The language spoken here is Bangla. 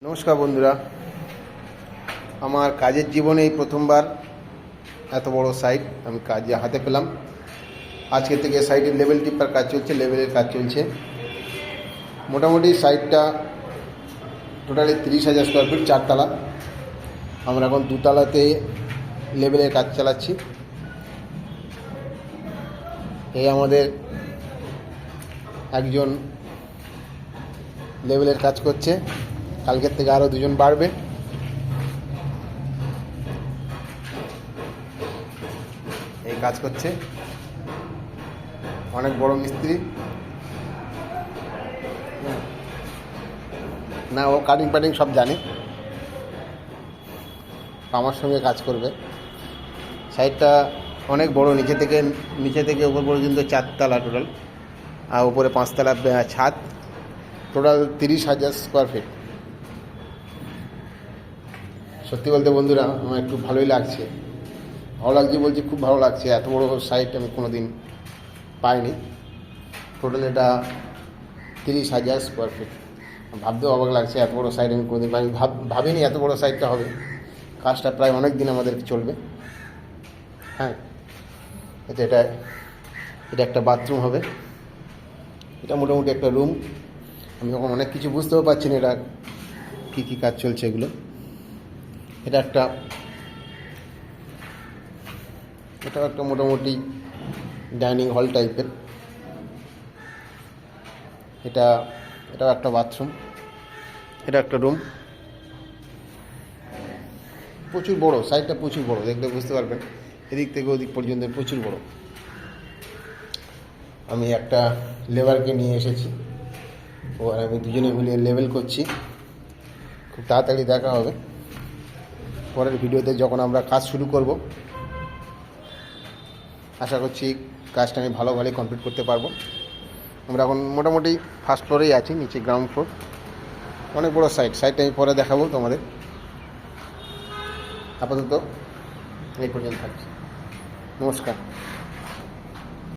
নমস্কার বন্ধুরা, আমার কাজের জীবনে এই প্রথমবার এত বড় সাইট আমি কাজে হাতে পেলাম। আজকে থেকে সাইটের লেভেল টিপার কাজ চলছে, লেভেলের কাজ চলছে। মোটামুটি সাইটটা টোটালি 30,000 স্কোয়ার ফিট, 4 তলা। আমরা এখন 2 তলাতে লেভেলের কাজ চালাচ্ছি। এই আমাদের একজন লেভেলের কাজ করছে, কালকের থেকে আরও 2জন বাড়বে। এই কাজ করছে, অনেক বড় মিস্ত্রি না, ও কাটিং পাটিং সব জানে, আমার সঙ্গে কাজ করবে। সাইডটা অনেক বড়, নিচে থেকে উপর পর্যন্ত 4 তলা টোটাল, আর উপরে 5 তলা ছাদ, টোটাল 30,000 স্কোয়ার ফিট। সত্যি বলতে বন্ধুরা, আমার একটু ভালোই লাগছে, বলছি খুব ভালো লাগছে। এত বড় সাইট আমি কোনো দিন পাইনি। টোটাল এটা 30,000 স্কোয়ার ফিট। ভাবতেও অবাক লাগছে, এত বড় সাইট আমি কোনো দিন পাইনি। ভাবিনি এত বড় সাইটটা হবে। কাজটা প্রায় অনেক দিন আমাদের চলবে। হ্যাঁ, এটা একটা বাথরুম হবে, এটা মোটামুটি একটা রুম। আমি যখন অনেক কিছু বুঝতেও পারছি না এটা কী কাজ চলছে এগুলো। এটাও একটা মোটামুটি ডাইনিং হল টাইপের। এটাও একটা বাথরুম, এটা একটা রুম। প্রচুর বড় সাইটটা, প্রচুর বড়, দেখলে বুঝতে পারবেন। এদিক থেকে ওদিক পর্যন্ত প্রচুর বড়। আমি একটা লেবারকে নিয়ে এসেছি, আর আমি দুজনে মিলে লেভেল করছি। খুব তাড়াতাড়ি দেখা হবে পরের ভিডিওতে, যখন আমরা কাজ শুরু করব। আশা করছি কাজটা আমি ভালোভাবে কমপ্লিট করতে পারবো। আমরা এখন মোটামুটি ফার্স্ট ফ্লোরেই আছি, নিচে গ্রাউন্ড ফ্লোর। অনেক বড় সাইটটা আমি পরে দেখাবো তোমাদের। আপাতত এই পর্যন্ত থাকছি। নমস্কার।